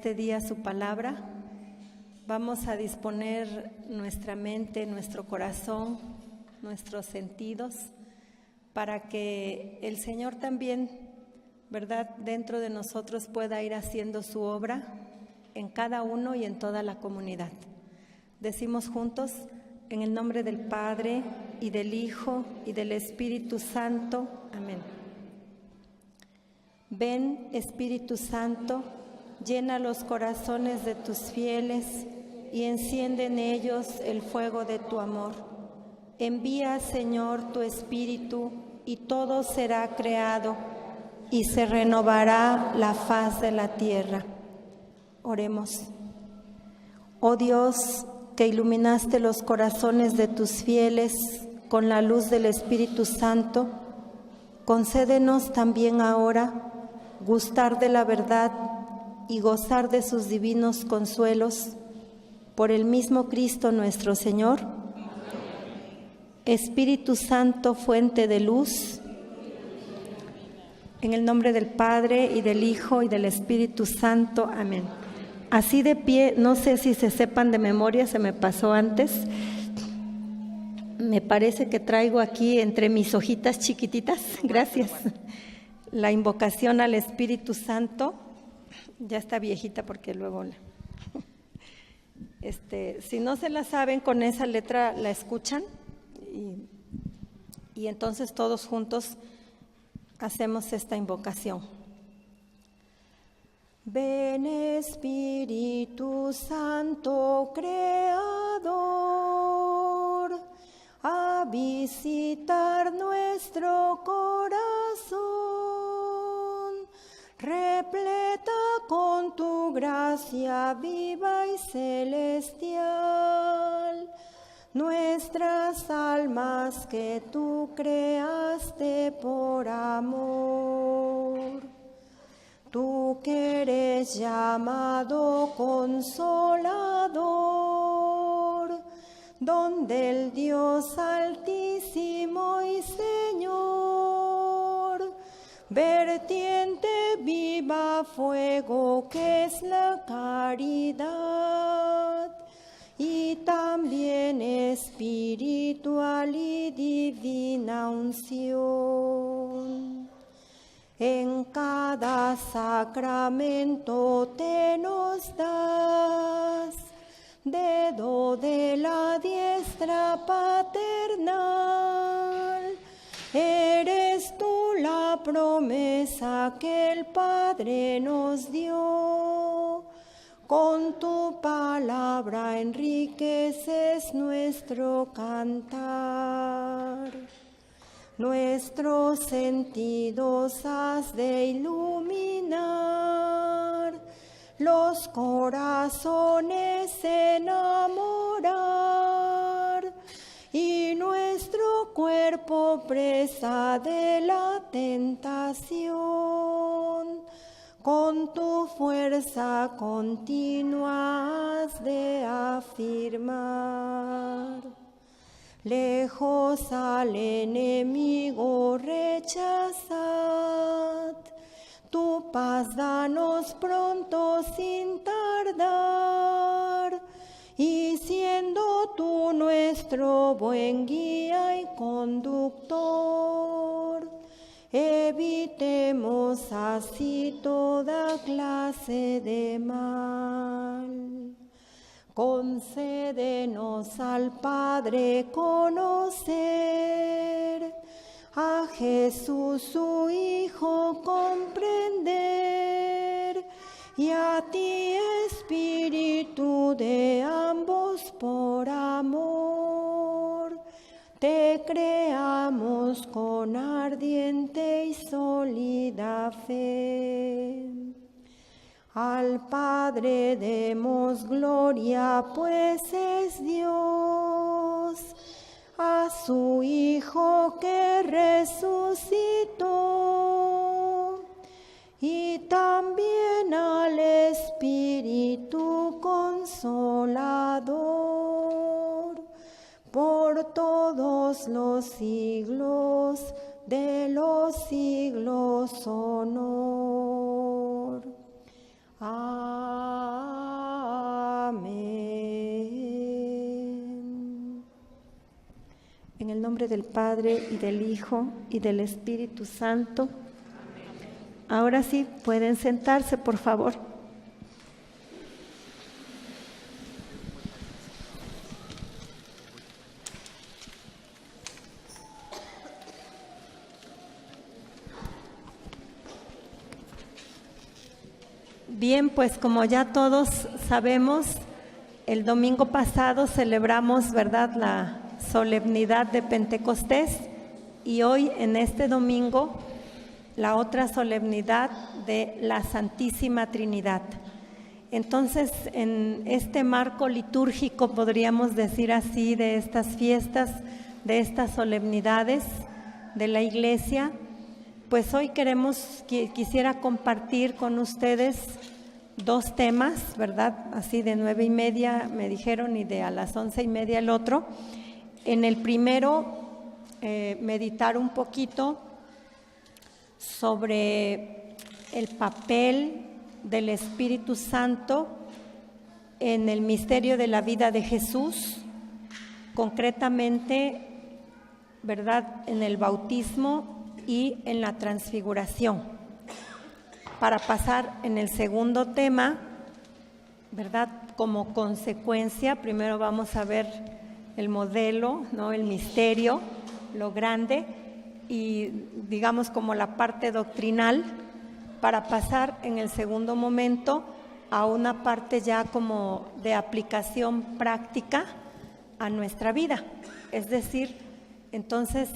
este día su palabra. Vamos a disponer nuestra mente, nuestro corazón, nuestros sentidos, para que el Señor también, ¿verdad?, dentro de nosotros pueda ir haciendo su obra en cada uno y en toda la comunidad. Decimos juntos, en el nombre del Padre, y del Hijo, y del Espíritu Santo. Amén. Ven, Espíritu Santo, llena los corazones de tus fieles y enciende en ellos el fuego de tu amor. Envía, Señor, tu Espíritu y todo será creado y se renovará la faz de la tierra. Oremos. Oh Dios, que iluminaste los corazones de tus fieles con la luz del Espíritu Santo, concédenos también ahora gustar de la verdad y gozar de sus divinos consuelos, por el mismo Cristo nuestro Señor. Espíritu Santo, fuente de luz, en el nombre del Padre, y del Hijo, y del Espíritu Santo. Amén. Así de pie, no sé si se sepan de memoria, se me pasó antes. Me parece que traigo aquí entre mis hojitas chiquititas, gracias, la invocación al Espíritu Santo. Ya está viejita porque luego si no se la saben, con esa letra la escuchan y entonces todos juntos hacemos esta invocación. Ven, Espíritu Santo Creador, a visitar nuestro corazón, repleta con tu gracia viva y celestial, nuestras almas que tú creaste por amor. Tú que eres llamado Consolador, donde el Dios Altísimo y Señor, vertiente viva fuego que es la caridad, y también espiritual y divina unción. En cada sacramento te nos das, dedo de la diestra paternal. Eres tú la promesa que el Padre nos dio. Con tu palabra enriqueces nuestro cantar. Nuestros sentidos has de iluminar, los corazones enamorar, y nuestro cuerpo presa de la tentación, con tu fuerza continua has de afirmar. Lejos al enemigo rechazad, tu paz danos pronto sin tardar, y siendo tú nuestro buen guía y conductor, evitemos así toda clase de mal. Concédenos al Padre conocer, a Jesús su Hijo comprender, y a ti, Espíritu de ambos por amor, te creamos con ardiente y sólida fe. Al Padre demos gloria, pues es Dios, a su Hijo que resucitó, y también al Espíritu Consolador, por todos los siglos de los siglos. Honor. Amén. En el nombre del Padre, y del Hijo, y del Espíritu Santo. Ahora sí, pueden sentarse, por favor. Bien, pues como ya todos sabemos, el domingo pasado celebramos, ¿verdad?, la solemnidad de Pentecostés, y hoy, en este domingo, la otra solemnidad de la Santísima Trinidad. Entonces, en este marco litúrgico, podríamos decir así, de estas fiestas, de estas solemnidades de la Iglesia, pues hoy quisiera compartir con ustedes dos temas, ¿verdad? Así de 9:30 me dijeron, y de a las 11:30 el otro. En el primero, meditar un poquito sobre el papel del Espíritu Santo en el misterio de la vida de Jesús, concretamente, ¿verdad?, en el bautismo y en la transfiguración. Para pasar en el segundo tema, ¿verdad?, como consecuencia, primero vamos a ver el modelo, ¿no?, el misterio, lo grande, y digamos como la parte doctrinal, para pasar en el segundo momento a una parte ya como de aplicación práctica a nuestra vida. Es decir, entonces,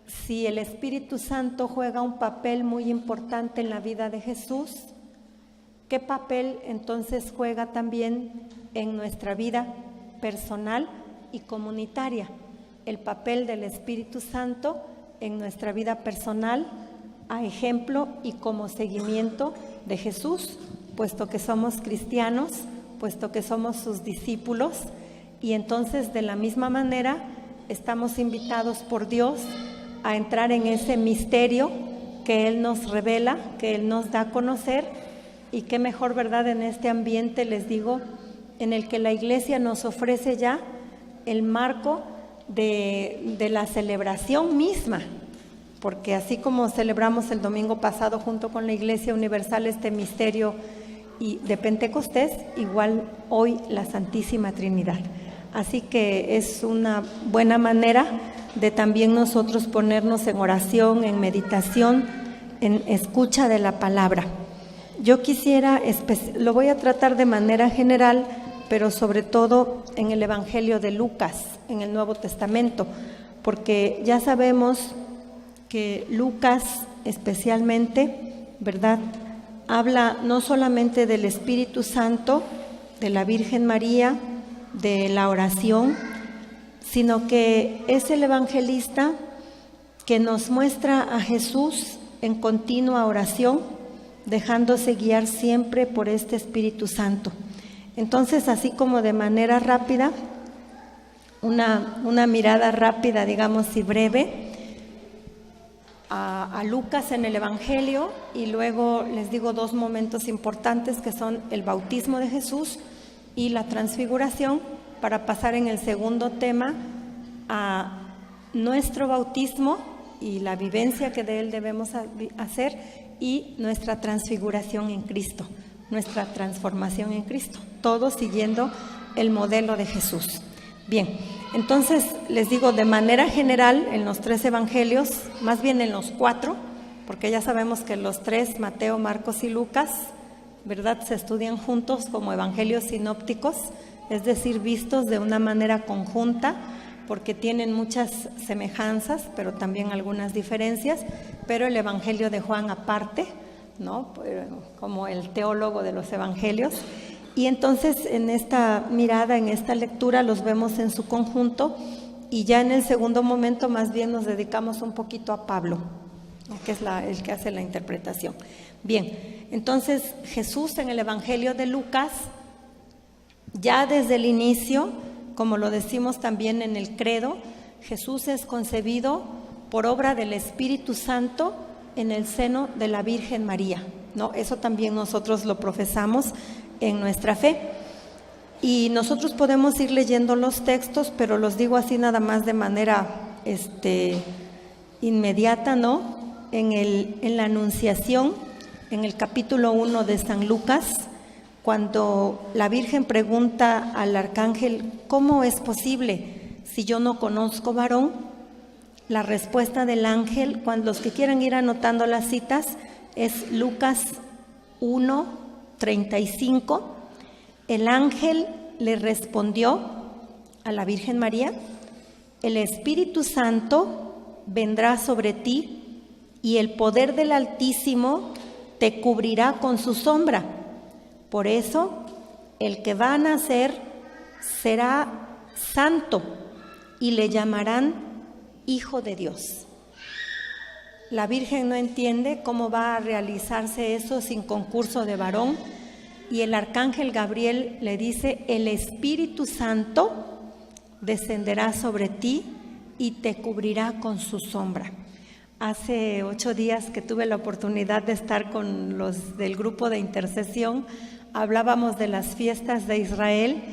si el Espíritu Santo juega un papel muy importante en la vida de Jesús, ¿qué papel entonces juega también en nuestra vida personal y comunitaria? El papel del Espíritu Santo en nuestra vida personal, a ejemplo y como seguimiento de Jesús, puesto que somos cristianos, puesto que somos sus discípulos, y entonces de la misma manera estamos invitados por Dios a entrar en ese misterio que Él nos revela, que Él nos da a conocer, y qué mejor, ¿verdad?, en este ambiente, les digo, en el que la Iglesia nos ofrece ya el marco de la celebración misma, porque así como celebramos el domingo pasado junto con la Iglesia Universal este misterio de Pentecostés, igual hoy la Santísima Trinidad. Así que es una buena manera de también nosotros ponernos en oración, en meditación, en escucha de la palabra. Yo quisiera, lo voy a tratar de manera general, pero sobre todo en el Evangelio de Lucas, en el Nuevo Testamento, porque ya sabemos que Lucas especialmente, ¿verdad?, habla no solamente del Espíritu Santo, de la Virgen María, de la oración, sino que es el evangelista que nos muestra a Jesús en continua oración, dejándose guiar siempre por este Espíritu Santo. Entonces, así como de manera rápida, una mirada rápida, digamos, y breve, a Lucas en el Evangelio, y luego les digo dos momentos importantes que son el bautismo de Jesús y la transfiguración, para pasar en el segundo tema a nuestro bautismo y la vivencia que de él debemos hacer, y nuestra transfiguración en Cristo, nuestra transformación en Cristo, todo siguiendo el modelo de Jesús. Bien, entonces les digo de manera general en los tres evangelios, más bien en los cuatro, porque ya sabemos que los tres, Mateo, Marcos y Lucas, ¿verdad?, se estudian juntos como evangelios sinópticos, es decir, vistos de una manera conjunta, porque tienen muchas semejanzas, pero también algunas diferencias, pero el Evangelio de Juan aparte, ¿no?, como el teólogo de los evangelios. Y entonces en esta mirada, en esta lectura, los vemos en su conjunto, y ya en el segundo momento más bien nos dedicamos un poquito a Pablo, ¿no?, que es el que hace la interpretación. Bien, entonces Jesús en el Evangelio de Lucas, ya desde el inicio, como lo decimos también en el credo, Jesús es concebido por obra del Espíritu Santo en el seno de la Virgen María, ¿no? Eso también nosotros lo profesamos en nuestra fe. Y nosotros podemos ir leyendo los textos, pero los digo así nada más de manera inmediata, ¿no? En la Anunciación, en el capítulo 1 de San Lucas, cuando la Virgen pregunta al arcángel, ¿cómo es posible si yo no conozco varón? La respuesta del ángel, cuando los que quieran ir anotando las citas, es Lucas 1:35. El ángel le respondió a la Virgen María: el Espíritu Santo vendrá sobre ti y el poder del Altísimo te cubrirá con su sombra. Por eso, el que va a nacer será santo y le llamarán Hijo de Dios. La Virgen no entiende cómo va a realizarse eso sin concurso de varón, y el arcángel Gabriel le dice: el Espíritu Santo descenderá sobre ti y te cubrirá con su sombra. Hace 8 días que tuve la oportunidad de estar con los del grupo de intercesión, hablábamos de las fiestas de Israel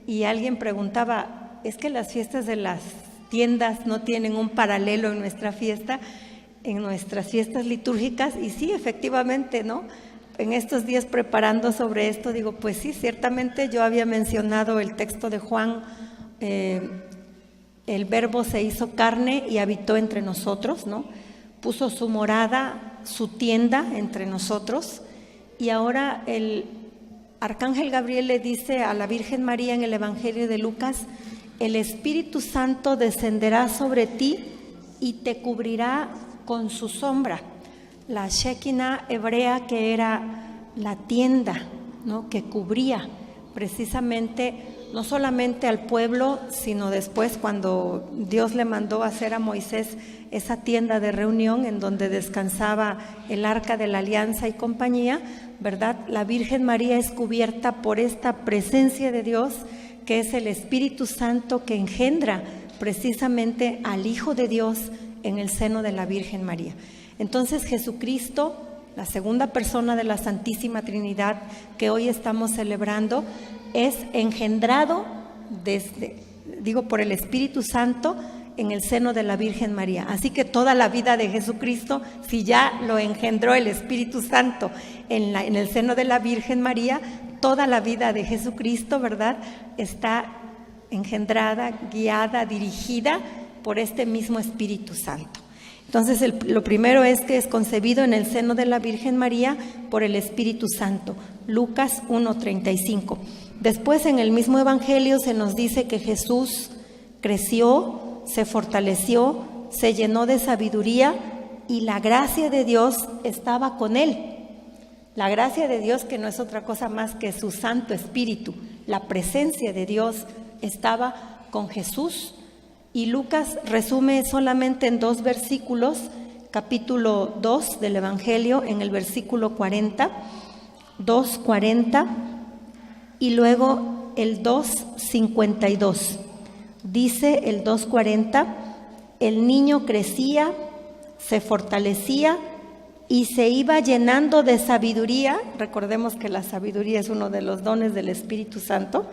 y alguien preguntaba, ¿es que las fiestas de las tiendas no tienen un paralelo en nuestra fiesta, en nuestras fiestas litúrgicas? Y sí, efectivamente, ¿no? En estos días preparando sobre esto, digo, pues sí, ciertamente yo había mencionado el texto de Juan, el Verbo se hizo carne y habitó entre nosotros, ¿no? Puso su morada, su tienda entre nosotros, y ahora el arcángel Gabriel le dice a la Virgen María en el Evangelio de Lucas: el Espíritu Santo descenderá sobre ti y te cubrirá con su sombra. La Shekinah hebrea, que era la tienda, ¿no?, que cubría precisamente no solamente al pueblo, sino después cuando Dios le mandó hacer a Moisés esa tienda de reunión en donde descansaba el arca de la alianza y compañía, ¿verdad? La Virgen María es cubierta por esta presencia de Dios, que es el Espíritu Santo que engendra precisamente al Hijo de Dios en el seno de la Virgen María. Entonces Jesucristo, la segunda persona de la Santísima Trinidad que hoy estamos celebrando, es engendrado por el Espíritu Santo en el seno de la Virgen María. Así que toda la vida de Jesucristo, si ya lo engendró el Espíritu Santo en el seno de la Virgen María, toda la vida de Jesucristo, ¿verdad?, está engendrada, guiada, dirigida por este mismo Espíritu Santo. Entonces, lo primero es que es concebido en el seno de la Virgen María por el Espíritu Santo. Lucas 1:35. Después, en el mismo Evangelio se nos dice que Jesús creció, se fortaleció, se llenó de sabiduría y la gracia de Dios estaba con él. La gracia de Dios, que no es otra cosa más que su Santo Espíritu. La presencia de Dios estaba con Jesús. Y Lucas resume solamente en 2 versículos, capítulo 2 del Evangelio, en el versículo 40, 2:40, y luego el 2:52. Dice el 2:40, el niño crecía, se fortalecía y se iba llenando de sabiduría. Recordemos que la sabiduría es uno de los dones del Espíritu Santo,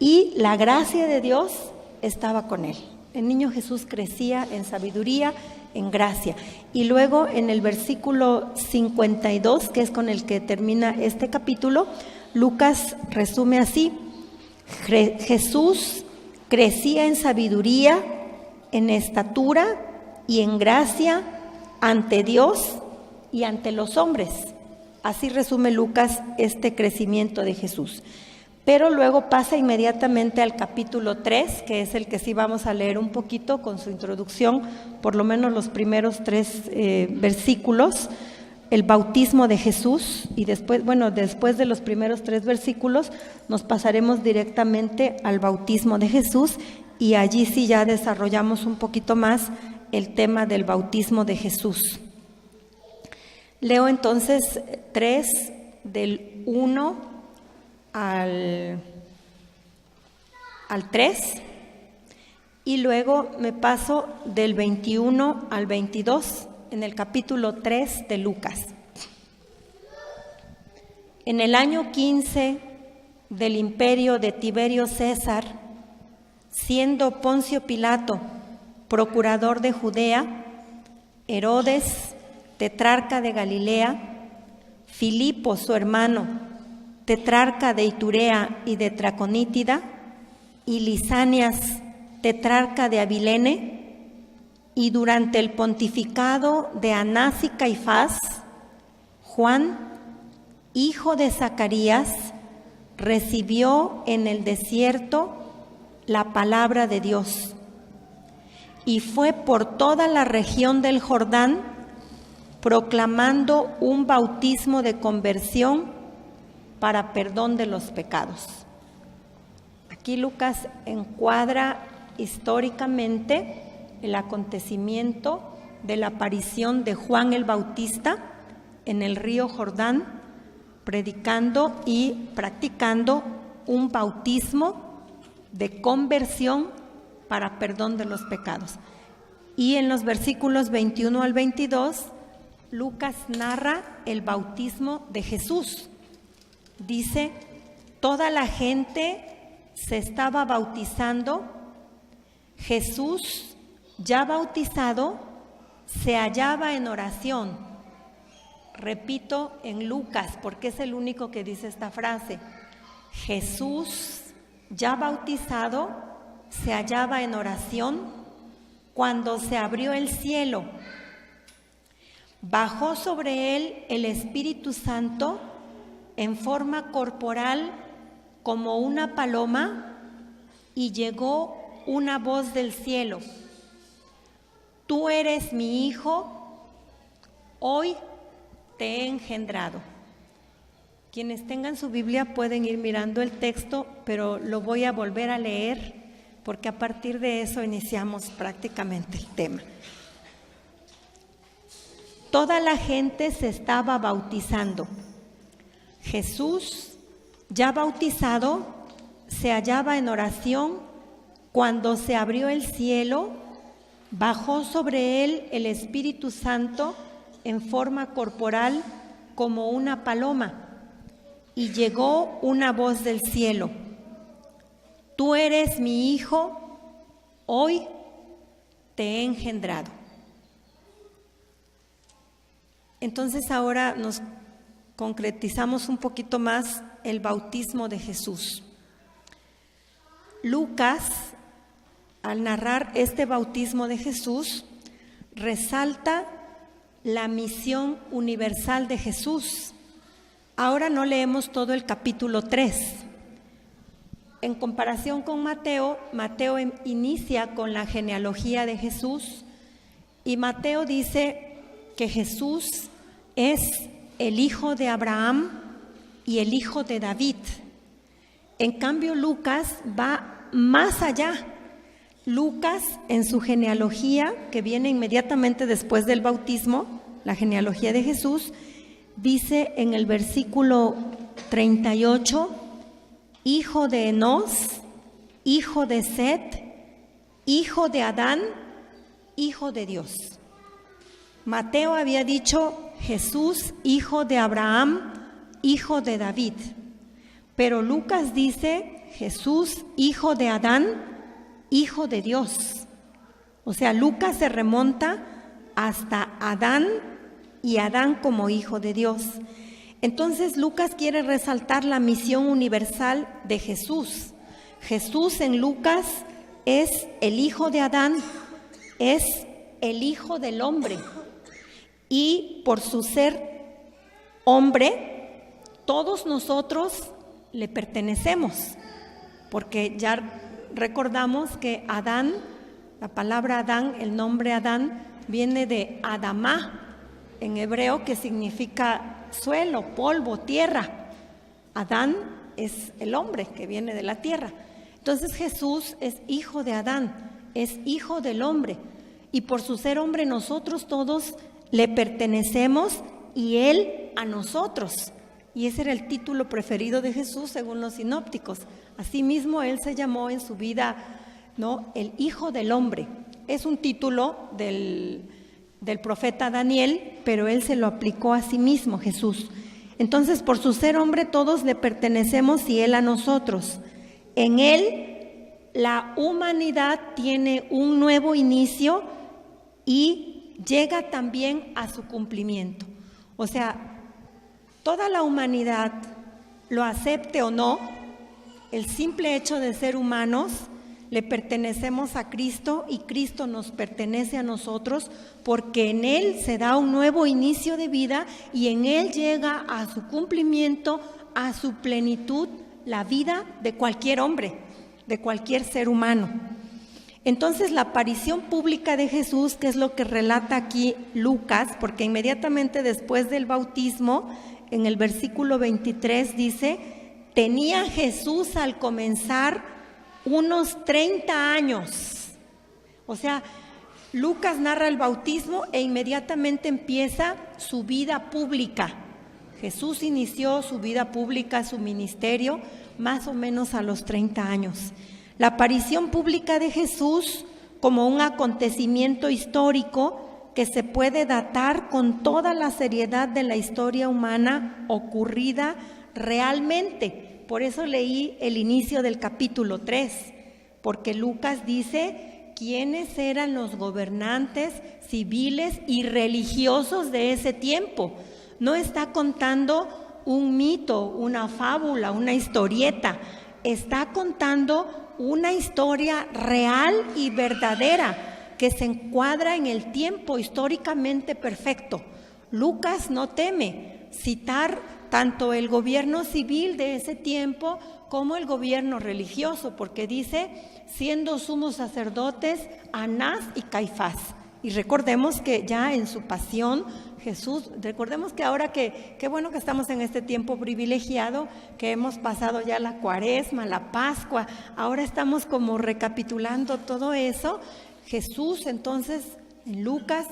y la gracia de Dios estaba con él. El niño Jesús crecía en sabiduría, en gracia. Y luego en el versículo 52, que es con el que termina este capítulo, Lucas resume así: Jesús crecía en sabiduría, en estatura y en gracia ante Dios y ante los hombres. Así resume Lucas este crecimiento de Jesús. Pero luego pasa inmediatamente al capítulo 3, que es el que sí vamos a leer un poquito con su introducción, por lo menos los primeros 3 versículos, el bautismo de Jesús, y después de los primeros 3 versículos nos pasaremos directamente al bautismo de Jesús, y allí sí ya desarrollamos un poquito más el tema del bautismo de Jesús. Leo entonces 3 del 1 al 3, y luego me paso del 21 al 22 en el capítulo 3 de Lucas. En el año 15 del imperio de Tiberio César, siendo Poncio Pilato procurador de Judea, Herodes, tetrarca de Galilea, Filipo, su hermano, tetrarca de Iturea y de Traconítida, y Lisanias, tetrarca de Abilene, y durante el pontificado de Anás y Caifás, Juan, hijo de Zacarías, recibió en el desierto la palabra de Dios y fue por toda la región del Jordán proclamando un bautismo de conversión para perdón de los pecados. Aquí Lucas encuadra históricamente el acontecimiento de la aparición de Juan el Bautista en el río Jordán, predicando y practicando un bautismo de conversión para perdón de los pecados. Y en los versículos 21 al 22, Lucas narra el bautismo de Jesús. Dice, toda la gente se estaba bautizando. Jesús, ya bautizado, se hallaba en oración. Repito en Lucas, porque es el único que dice esta frase. Jesús, ya bautizado, se hallaba en oración cuando se abrió el cielo. Bajó sobre él el Espíritu Santo en forma corporal como una paloma y llegó una voz del cielo. Tú eres mi Hijo, hoy te he engendrado. Quienes tengan su Biblia pueden ir mirando el texto, pero lo voy a volver a leer porque a partir de eso iniciamos prácticamente el tema. Toda la gente se estaba bautizando. Jesús, ya bautizado, se hallaba en oración cuando se abrió el cielo, bajó sobre él el Espíritu Santo en forma corporal como una paloma, y llegó una voz del cielo. Tú eres mi Hijo, hoy te he engendrado. Entonces ahora nos concretizamos un poquito más el bautismo de Jesús. Lucas, al narrar este bautismo de Jesús, resalta la misión universal de Jesús. Ahora no leemos todo el capítulo 3. En comparación con Mateo, Mateo inicia con la genealogía de Jesús y Mateo dice que Jesús es el hijo de Abraham y el hijo de David. En cambio, Lucas va más allá. Lucas, en su genealogía, que viene inmediatamente después del bautismo, la genealogía de Jesús, dice en el versículo 38, hijo de Enós, hijo de Set, hijo de Adán, hijo de Dios. Mateo había dicho Jesús, hijo de Abraham, hijo de David. Pero Lucas dice Jesús, hijo de Adán, hijo de Dios. O sea, Lucas se remonta hasta Adán y Adán como hijo de Dios. Entonces Lucas quiere resaltar la misión universal de Jesús. Jesús en Lucas es el hijo de Adán, es el hijo del hombre. Y por su ser hombre, todos nosotros le pertenecemos, porque ya recordamos que Adán, la palabra Adán, el nombre Adán, viene de Adamá, en hebreo, que significa suelo, polvo, tierra. Adán es el hombre que viene de la tierra. Entonces Jesús es hijo de Adán, es hijo del hombre, y por su ser hombre nosotros todos le pertenecemos y él a nosotros. Y ese era el título preferido de Jesús según los sinópticos. Asimismo, él se llamó en su vida, ¿no?, el Hijo del Hombre. Es un título del profeta Daniel, pero él se lo aplicó a sí mismo, Jesús. Entonces, por su ser hombre, todos le pertenecemos y él a nosotros. En él, la humanidad tiene un nuevo inicio y llega también a su cumplimiento. O sea, toda la humanidad, lo acepte o no, el simple hecho de ser humanos, le pertenecemos a Cristo y Cristo nos pertenece a nosotros, porque en Él se da un nuevo inicio de vida y en Él llega a su cumplimiento, a su plenitud, la vida de cualquier hombre, de cualquier ser humano. Entonces la aparición pública de Jesús, que es lo que relata aquí Lucas, porque inmediatamente después del bautismo, en el versículo 23 dice: tenía Jesús al comenzar unos 30 años. O sea, Lucas narra el bautismo e inmediatamente empieza su vida pública. Jesús inició su vida pública, su ministerio, más o menos a los 30 años. La aparición pública de Jesús como un acontecimiento histórico que se puede datar con toda la seriedad de la historia humana ocurrida realmente. Por eso leí el inicio del capítulo 3, porque Lucas dice quiénes eran los gobernantes civiles y religiosos de ese tiempo. No está contando un mito, una fábula, una historieta. Está contando una historia real y verdadera que se encuadra en el tiempo históricamente perfecto. Lucas no teme citar tanto el gobierno civil de ese tiempo como el gobierno religioso, porque dice, siendo sumos sacerdotes Anás y Caifás. Y recordemos que ya en su pasión Jesús, recordemos que ahora qué bueno que estamos en este tiempo privilegiado, que hemos pasado ya la Cuaresma, la Pascua, ahora estamos como recapitulando todo eso. Jesús entonces en Lucas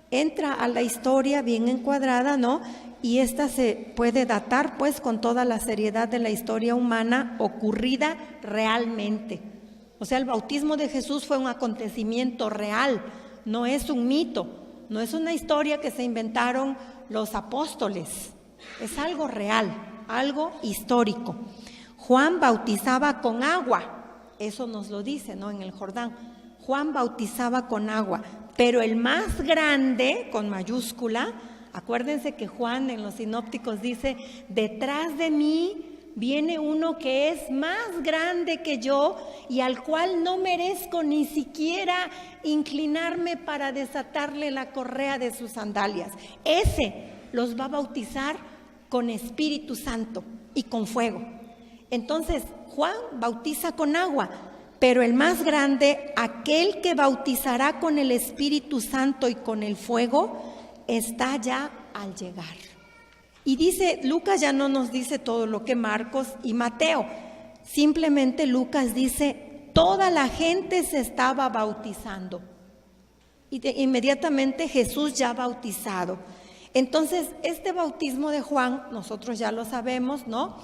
entra a la historia bien encuadrada, ¿no? Y esta se puede datar pues con toda la seriedad de la historia humana ocurrida realmente. O sea, el bautismo de Jesús fue un acontecimiento real, no es un mito, no es una historia que se inventaron los apóstoles, es algo real, algo histórico. Juan bautizaba con agua, eso nos lo dice, ¿no? En el Jordán, Juan bautizaba con agua, pero el más grande, con mayúscula, acuérdense que Juan en los sinópticos dice, detrás de mí viene uno que es más grande que yo y al cual no merezco ni siquiera inclinarme para desatarle la correa de sus sandalias. Ese los va a bautizar con Espíritu Santo y con fuego. Entonces, Juan bautiza con agua, pero el más grande, aquel que bautizará con el Espíritu Santo y con el fuego, está ya al llegar. Y dice, Lucas ya no nos dice todo lo que Marcos y Mateo, simplemente Lucas dice, toda la gente se estaba bautizando. Y inmediatamente Jesús ya bautizado. Entonces, este bautismo de Juan, nosotros ya lo sabemos, ¿no?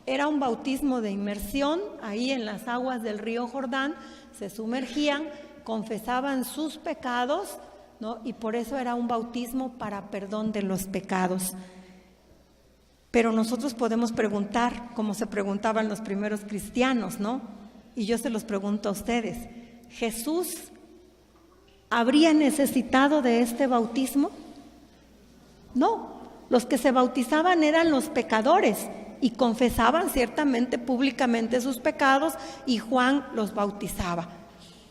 Era un bautismo de inmersión, ahí en las aguas del río Jordán, se sumergían, confesaban sus pecados, ¿no? Y por eso era un bautismo para perdón de los pecados. Pero nosotros podemos preguntar, como se preguntaban los primeros cristianos, ¿no? Y yo se los pregunto a ustedes, ¿Jesús habría necesitado de este bautismo? No, los que se bautizaban eran los pecadores y confesaban ciertamente públicamente sus pecados y Juan los bautizaba,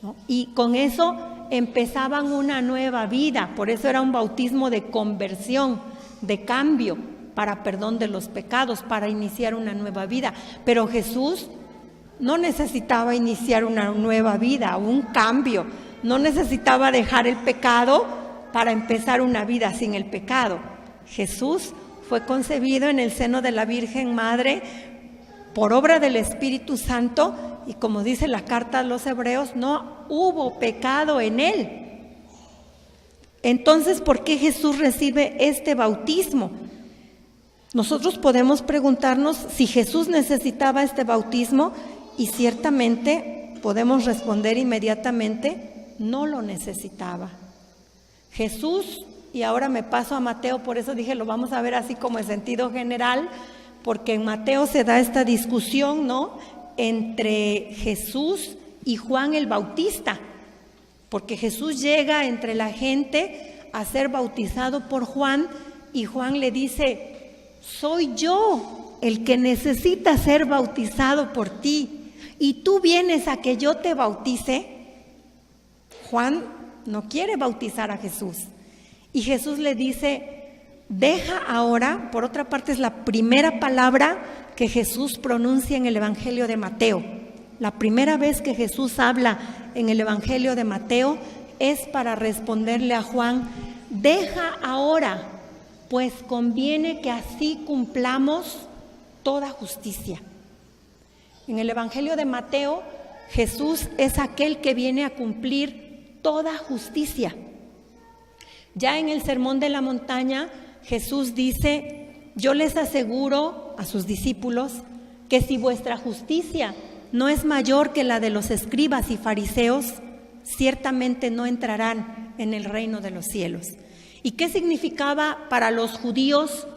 ¿no? Y con eso empezaban una nueva vida, por eso era un bautismo de conversión, de cambio, para perdón de los pecados, para iniciar una nueva vida. Pero Jesús no necesitaba iniciar una nueva vida, un cambio, no necesitaba dejar el pecado para empezar una vida sin el pecado. Jesús fue concebido en el seno de la Virgen Madre por obra del Espíritu Santo y como dice la carta a los Hebreos, no hubo pecado en él. Entonces, ¿por qué Jesús recibe este bautismo? Nosotros podemos preguntarnos si Jesús necesitaba este bautismo y ciertamente podemos responder inmediatamente, no lo necesitaba. Jesús, y ahora me paso a Mateo, por eso dije lo vamos a ver así como en sentido general, porque en Mateo se da esta discusión, ¿no?, entre Jesús y Juan el Bautista, porque Jesús llega entre la gente a ser bautizado por Juan y Juan le dice: soy yo el que necesita ser bautizado por ti y tú vienes a que yo te bautice. Juan no quiere bautizar a Jesús y Jesús le dice: deja ahora. Por otra parte, es la primera palabra que Jesús pronuncia en el Evangelio de Mateo. La primera vez que Jesús habla en el Evangelio de Mateo es para responderle a Juan: deja ahora, pues conviene que así cumplamos toda justicia. En el Evangelio de Mateo, Jesús es aquel que viene a cumplir toda justicia. Ya en el Sermón de la Montaña, Jesús dice: yo les aseguro a sus discípulos que si vuestra justicia no es mayor que la de los escribas y fariseos, ciertamente no entrarán en el reino de los cielos. ¿Y qué significaba para los judíos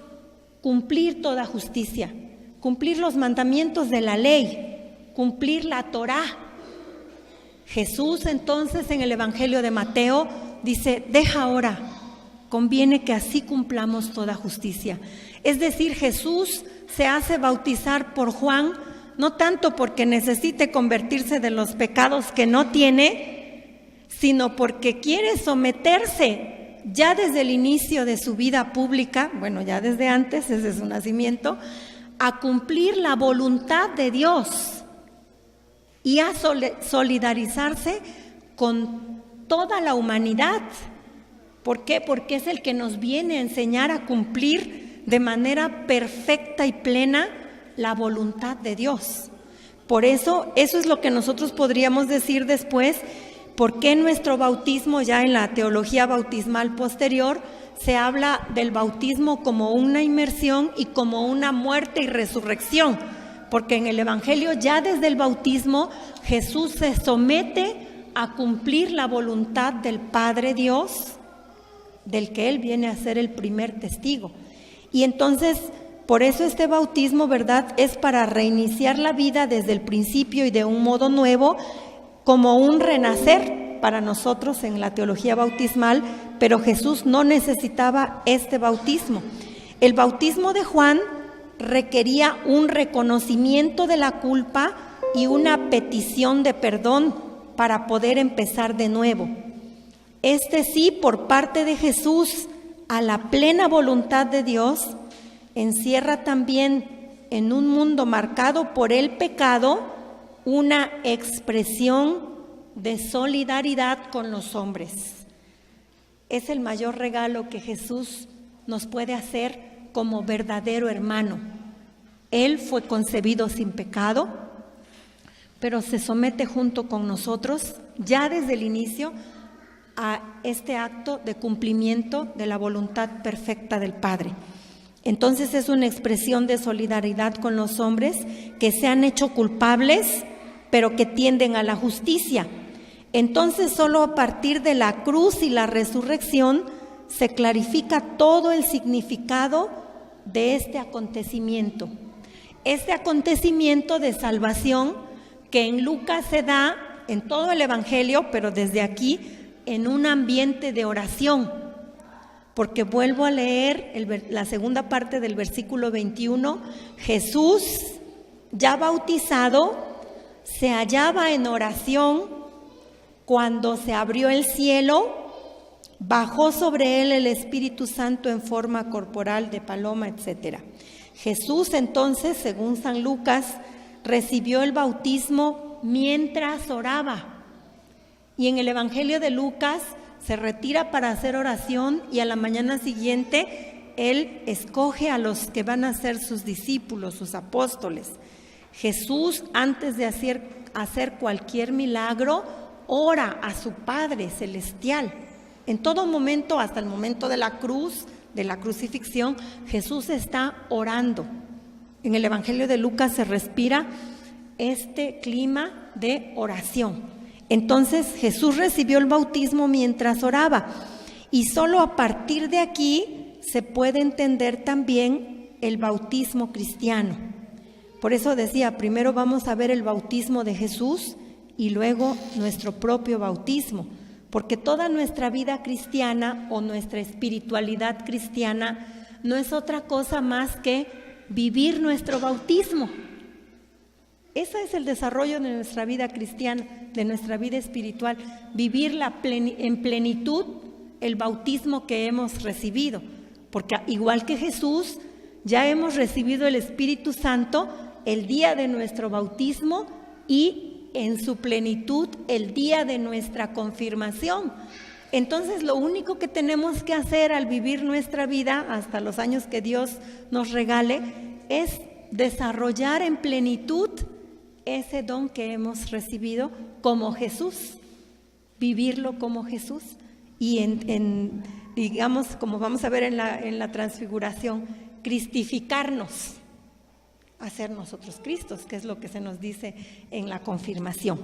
cumplir toda justicia? Cumplir los mandamientos de la ley, cumplir la Torá. Jesús entonces en el Evangelio de Mateo dice: deja ahora, conviene que así cumplamos toda justicia. Es decir, Jesús se hace bautizar por Juan, no tanto porque necesite convertirse de los pecados que no tiene, sino porque quiere someterse ya desde el inicio de su vida pública, bueno, ya desde antes, desde su nacimiento, a cumplir la voluntad de Dios y a solidarizarse con toda la humanidad. ¿Por qué? Porque es el que nos viene a enseñar a cumplir de manera perfecta y plena la voluntad de Dios. Por eso es lo que nosotros podríamos decir después: ¿por qué en nuestro bautismo, ya en la teología bautismal posterior, se habla del bautismo como una inmersión y como una muerte y resurrección? Porque en el Evangelio, ya desde el bautismo, Jesús se somete a cumplir la voluntad del Padre Dios, del que Él viene a ser el primer testigo. Y entonces, por eso este bautismo, ¿verdad?, es para reiniciar la vida desde el principio y de un modo nuevo, como un renacer para nosotros en la teología bautismal, pero Jesús no necesitaba este bautismo. El bautismo de Juan requería un reconocimiento de la culpa y una petición de perdón para poder empezar de nuevo. Este sí, por parte de Jesús, a la plena voluntad de Dios, encierra también en un mundo marcado por el pecado una expresión de solidaridad con los hombres. Es el mayor regalo que Jesús nos puede hacer como verdadero hermano. Él fue concebido sin pecado, pero se somete junto con nosotros ya desde el inicio a este acto de cumplimiento de la voluntad perfecta del Padre. Entonces es una expresión de solidaridad con los hombres que se han hecho culpables, pero que tienden a la justicia. Entonces solo a partir de la cruz y la resurrección se clarifica todo el significado de este acontecimiento. Este acontecimiento de salvación que en Lucas se da en todo el Evangelio, pero desde aquí en un ambiente de oración. Porque vuelvo a leer la segunda parte del versículo 21, Jesús, ya bautizado, se hallaba en oración cuando se abrió el cielo, bajó sobre él el Espíritu Santo en forma corporal de paloma, etc. Jesús entonces, según San Lucas, recibió el bautismo mientras oraba. Y en el Evangelio de Lucas se retira para hacer oración y a la mañana siguiente Él escoge a los que van a ser sus discípulos, sus apóstoles. Jesús, antes de hacer cualquier milagro, ora a su Padre Celestial. En todo momento, hasta el momento de la cruz, de la crucifixión, Jesús está orando. En el Evangelio de Lucas se respira este clima de oración. Entonces Jesús recibió el bautismo mientras oraba y solo a partir de aquí se puede entender también el bautismo cristiano. Por eso decía, primero vamos a ver el bautismo de Jesús y luego nuestro propio bautismo, porque toda nuestra vida cristiana o nuestra espiritualidad cristiana no es otra cosa más que vivir nuestro bautismo. Ese es el desarrollo de nuestra vida cristiana, de nuestra vida espiritual, vivir en plenitud el bautismo que hemos recibido, porque igual que Jesús, ya hemos recibido el Espíritu Santo el día de nuestro bautismo y en su plenitud el día de nuestra confirmación. Entonces lo único que tenemos que hacer al vivir nuestra vida hasta los años que Dios nos regale es desarrollar en plenitud ese don que hemos recibido como Jesús, vivirlo como Jesús y digamos, como vamos a ver en la transfiguración, cristificarnos, hacer nosotros Cristos, que es lo que se nos dice en la confirmación.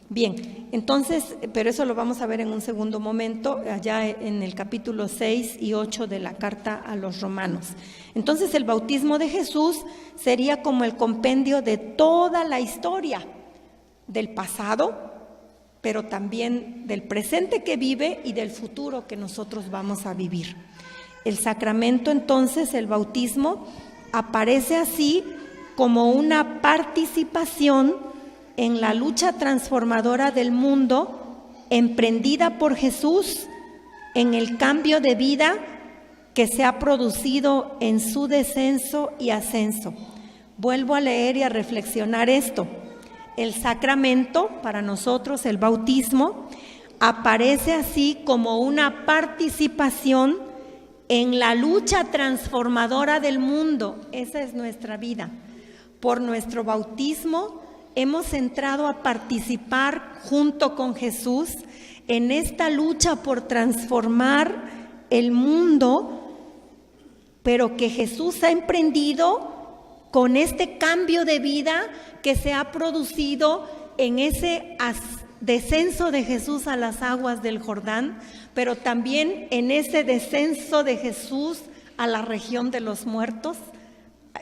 Bien, entonces, pero eso lo vamos a ver en un segundo momento, allá en el capítulo 6 y 8 de la carta a los Romanos. Entonces, el bautismo de Jesús sería como el compendio de toda la historia del pasado, pero también del presente que vive y del futuro que nosotros vamos a vivir. El sacramento, entonces, el bautismo, aparece así como una participación en la lucha transformadora del mundo emprendida por Jesús en el cambio de vida que se ha producido en su descenso y ascenso. Vuelvo a leer y a reflexionar esto. El sacramento, para nosotros el bautismo, aparece así como una participación en la lucha transformadora del mundo. Esa es nuestra vida. Por nuestro bautismo hemos entrado a participar junto con Jesús en esta lucha por transformar el mundo, pero que Jesús ha emprendido con este cambio de vida que se ha producido en ese descenso de Jesús a las aguas del Jordán, pero también en ese descenso de Jesús a la región de los muertos,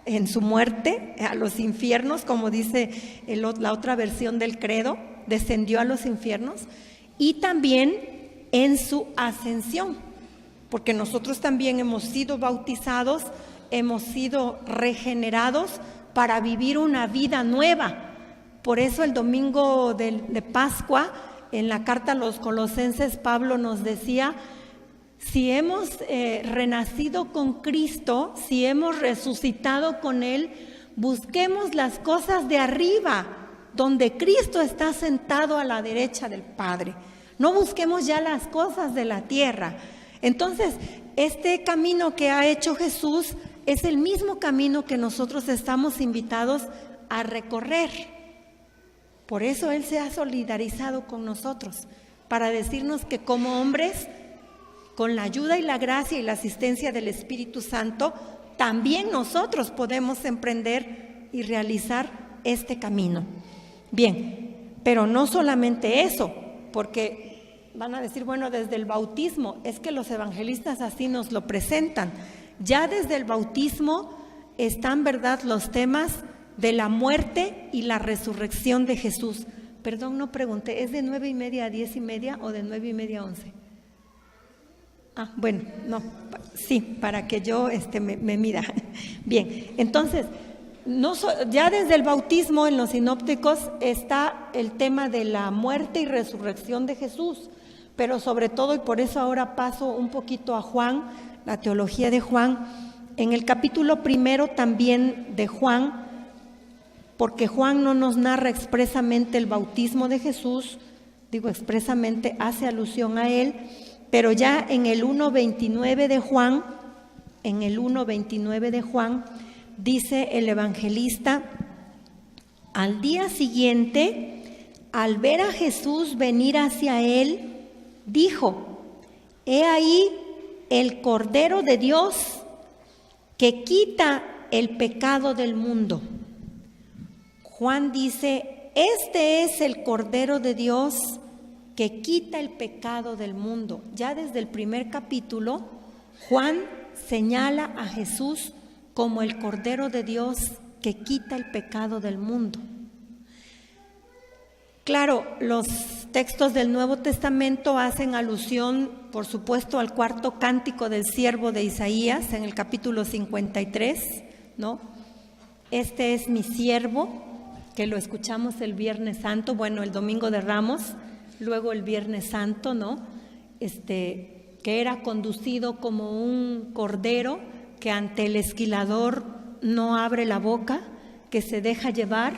en su muerte, a los infiernos, como dice la otra versión del credo, descendió a los infiernos, y también en su ascensión, porque nosotros también hemos sido bautizados, hemos sido regenerados para vivir una vida nueva. Por eso el domingo de Pascua, en la carta a los Colosenses, Pablo nos decía: si hemos renacido con Cristo, si hemos resucitado con Él, busquemos las cosas de arriba, donde Cristo está sentado a la derecha del Padre. No busquemos ya las cosas de la tierra. Entonces, este camino que ha hecho Jesús es el mismo camino que nosotros estamos invitados a recorrer. Por eso Él se ha solidarizado con nosotros, para decirnos que como hombres, con la ayuda y la gracia y la asistencia del Espíritu Santo, también nosotros podemos emprender y realizar este camino. Bien, pero no solamente eso, porque van a decir, bueno, desde el bautismo, es que los evangelistas así nos lo presentan. Ya desde el bautismo están, ¿verdad?, los temas de la muerte y la resurrección de Jesús. Perdón, no pregunté, ¿es de 9:30 a 10:30 o de 9:30 a 11? Bueno, no, sí, para que yo me mida. Bien, entonces, ya desde el bautismo en los sinópticos está el tema de la muerte y resurrección de Jesús, pero sobre todo, y por eso ahora paso un poquito a Juan, la teología de Juan, en el capítulo 1 también de Juan, porque Juan no nos narra expresamente el bautismo de Jesús, digo expresamente, hace alusión a él, pero ya en el 1:29 de Juan, dice el evangelista: al día siguiente, al ver a Jesús venir hacia él, dijo: he ahí el Cordero de Dios que quita el pecado del mundo. Juan dice: este es el Cordero de Dios que quita el pecado del mundo. Ya desde el primer capítulo, Juan señala a Jesús como el Cordero de Dios que quita el pecado del mundo. Claro, los textos del Nuevo Testamento hacen alusión, por supuesto, al cuarto cántico del siervo de Isaías, en el capítulo 53, ¿no? Este es mi siervo, que lo escuchamos el Viernes Santo, bueno, el Domingo de Ramos, luego el Viernes Santo, ¿no? Que era conducido como un cordero que ante el esquilador no abre la boca, que se deja llevar,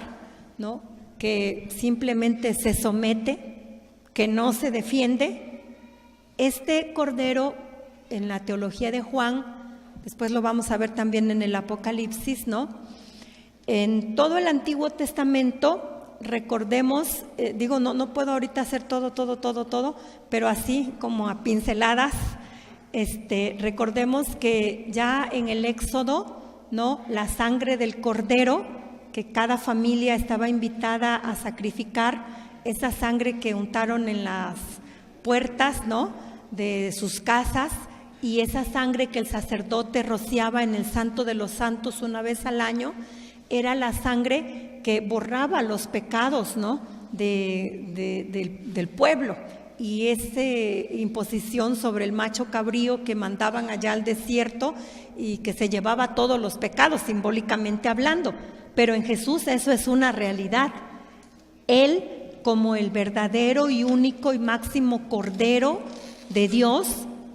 ¿no? Que simplemente se somete, que no se defiende. Este cordero, en la teología de Juan, después lo vamos a ver también en el Apocalipsis, ¿no? En todo el Antiguo Testamento, recordemos, no puedo ahorita hacer todo, pero así como a pinceladas, recordemos que ya en el Éxodo, ¿no? La sangre del cordero, que cada familia estaba invitada a sacrificar, esa sangre que untaron en las puertas, ¿no? De sus casas, y esa sangre que el sacerdote rociaba en el Santo de los Santos una vez al año, era la sangre que borraba los pecados, ¿no? del pueblo. Y esa imposición sobre el macho cabrío que mandaban allá al desierto y que se llevaba todos los pecados, simbólicamente hablando. Pero en Jesús eso es una realidad. Él, como el verdadero y único y máximo Cordero de Dios,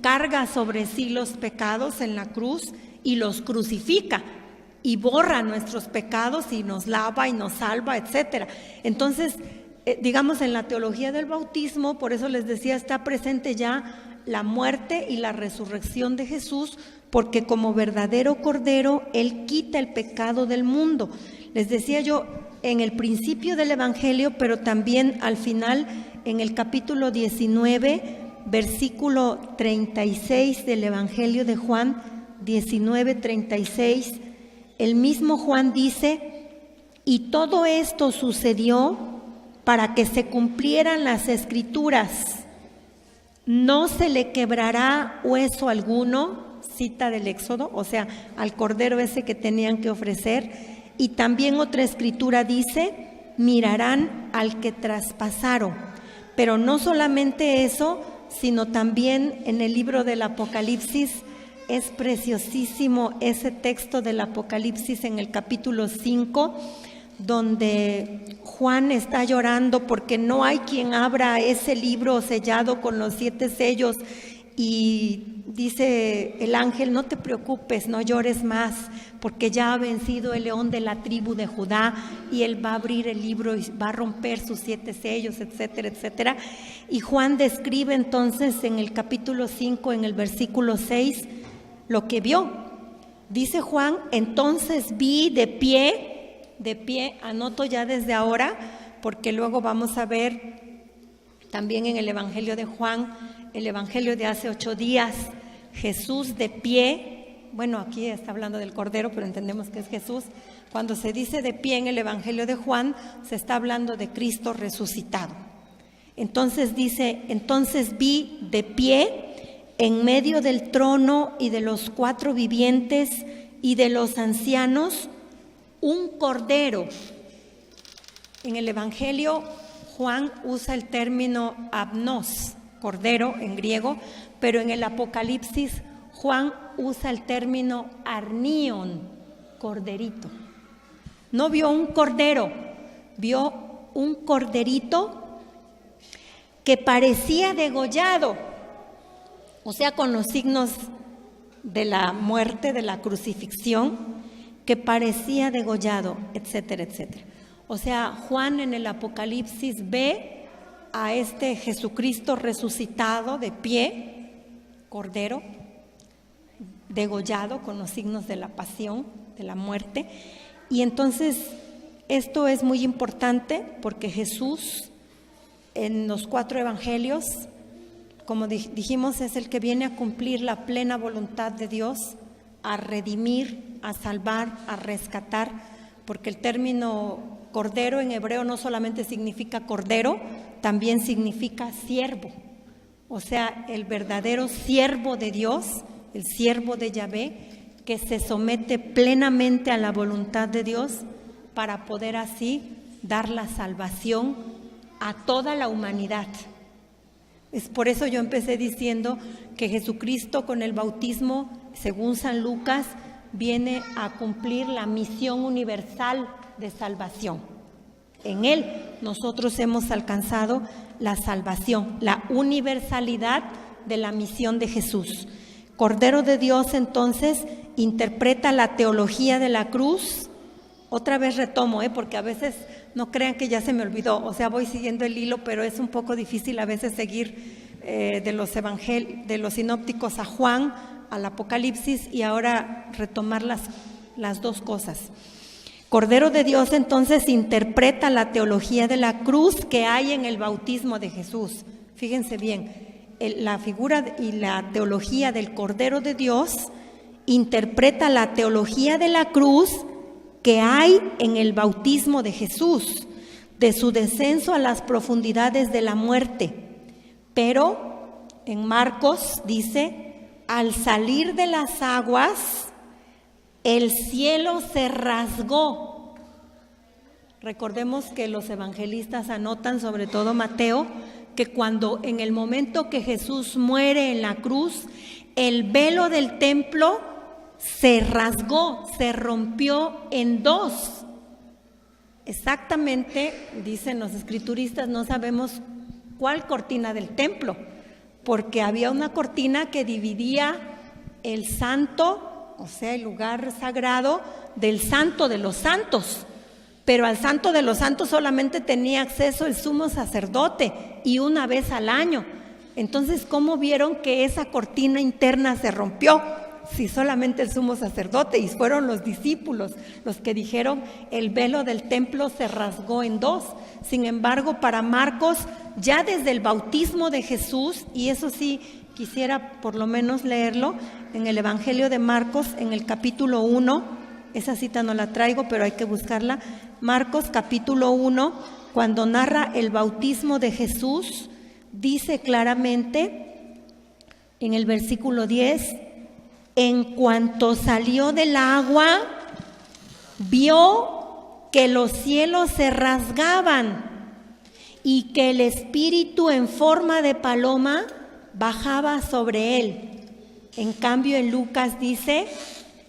carga sobre sí los pecados en la cruz y los crucifica y borra nuestros pecados y nos lava y nos salva, etcétera. Entonces, digamos, en la teología del bautismo, por eso les decía, está presente ya la muerte y la resurrección de Jesús, porque como verdadero Cordero, Él quita el pecado del mundo. Les decía yo en el principio del Evangelio, pero también al final, en el capítulo 19, versículo 36 del Evangelio de Juan, 19:36, el mismo Juan dice: y todo esto sucedió para que se cumplieran las Escrituras. No se le quebrará hueso alguno, cita del Éxodo, o sea, al cordero ese que tenían que ofrecer. Y también otra escritura dice: mirarán al que traspasaron. Pero no solamente eso, sino también en el libro del Apocalipsis, es preciosísimo ese texto del Apocalipsis en el capítulo 5, donde Juan está llorando porque no hay quien abra ese libro sellado con los 7 sellos, y dice el ángel: no te preocupes, no llores más, porque ya ha vencido el león de la tribu de Judá, y él va a abrir el libro y va a romper sus 7 sellos, etcétera, etcétera. Y Juan describe entonces en el capítulo 5, en el versículo 6, lo que vio. Dice Juan: entonces vi de pie, anoto ya desde ahora, porque luego vamos a ver también en el Evangelio de Juan, el Evangelio de hace 8 días, Jesús de pie. Bueno, aquí está hablando del Cordero, pero entendemos que es Jesús. Cuando se dice de pie en el Evangelio de Juan, se está hablando de Cristo resucitado. Entonces dice: entonces vi de pie en medio del trono y de los 4 vivientes y de los ancianos un cordero. En el Evangelio Juan usa el término abnos, cordero en griego, pero en el Apocalipsis Juan usa el término arnion, corderito. No vio un cordero, vio un corderito que parecía degollado, o sea, con los signos de la muerte, de la crucifixión, que parecía degollado, etcétera, etcétera. O sea, Juan en el Apocalipsis ve a este Jesucristo resucitado de pie, cordero, degollado con los signos de la pasión, de la muerte. Y entonces esto es muy importante porque Jesús en los 4 evangelios, como dijimos, es el que viene a cumplir la plena voluntad de Dios, a redimir, a salvar, a rescatar, porque el término cordero en hebreo no solamente significa cordero, también significa siervo. O sea, el verdadero siervo de Dios, el siervo de Yahvé, que se somete plenamente a la voluntad de Dios para poder así dar la salvación a toda la humanidad. Es por eso yo empecé diciendo que Jesucristo con el bautismo, según San Lucas, viene a cumplir la misión universal de salvación. En Él nosotros hemos alcanzado la salvación, la universalidad de la misión de Jesús. Cordero de Dios, entonces, interpreta la teología de la cruz. Otra vez retomo, porque a veces no crean que ya se me olvidó, o sea, voy siguiendo el hilo, pero es un poco difícil a veces seguir de los sinópticos a Juan, al Apocalipsis, y ahora retomar las dos cosas. Cordero de Dios, entonces, interpreta la teología de la cruz que hay en el bautismo de Jesús. Fíjense bien, la figura y la teología del Cordero de Dios interpreta la teología de la cruz que hay en el bautismo de Jesús, de su descenso a las profundidades de la muerte. Pero en Marcos dice, al salir de las aguas, el cielo se rasgó. Recordemos que los evangelistas anotan, sobre todo Mateo, que cuando en el momento que Jesús muere en la cruz, el velo del templo se rasgó, se rompió en dos. Exactamente, dicen los escrituristas, no sabemos cuál cortina del templo, porque había una cortina que dividía el santo, o sea, el lugar sagrado, del santo de los santos. Pero al santo de los santos solamente tenía acceso el sumo sacerdote y una vez al año. Entonces, ¿cómo vieron que esa cortina interna se rompió? Si solamente el sumo sacerdote, y fueron los discípulos los que dijeron, el velo del templo se rasgó en dos. Sin embargo, para Marcos, ya desde el bautismo de Jesús, y eso sí quisiera por lo menos leerlo, en el Evangelio de Marcos, en el capítulo 1, esa cita no la traigo, pero hay que buscarla. Marcos capítulo 1, cuando narra el bautismo de Jesús, dice claramente en el versículo 10, en cuanto salió del agua, vio que los cielos se rasgaban y que el Espíritu en forma de paloma bajaba sobre él. En cambio, en Lucas dice,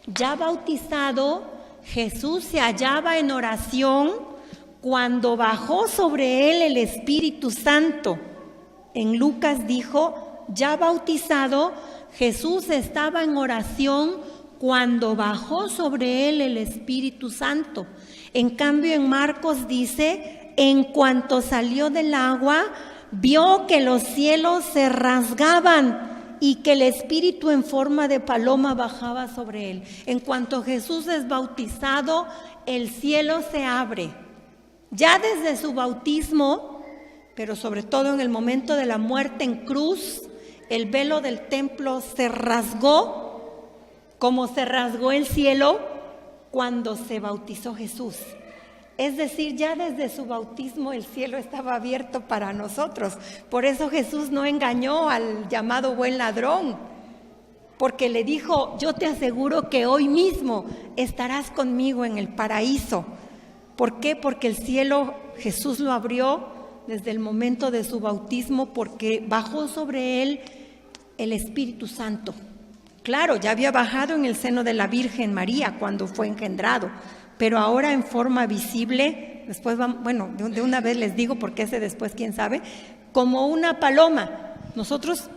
ya bautizado, Jesús se hallaba en oración cuando bajó sobre él el Espíritu Santo. En Lucas dijo, ya bautizado, Jesús estaba en oración cuando bajó sobre él el Espíritu Santo. En cambio, en Marcos dice, en cuanto salió del agua, vio que los cielos se rasgaban y que el Espíritu en forma de paloma bajaba sobre él. En cuanto Jesús es bautizado, el cielo se abre. Ya desde su bautismo, pero sobre todo en el momento de la muerte en cruz, el velo del templo se rasgó, como se rasgó el cielo cuando se bautizó Jesús. Es decir, ya desde su bautismo el cielo estaba abierto para nosotros. Por eso Jesús no engañó al llamado buen ladrón, porque le dijo, yo te aseguro que hoy mismo estarás conmigo en el paraíso. ¿Por qué? Porque el cielo Jesús lo abrió desde el momento de su bautismo, porque bajó sobre él el Espíritu Santo. Claro, ya había bajado en el seno de la Virgen María cuando fue engendrado, pero ahora en forma visible, después de una vez les digo, porque ese después quién sabe, como una paloma. Nosotros,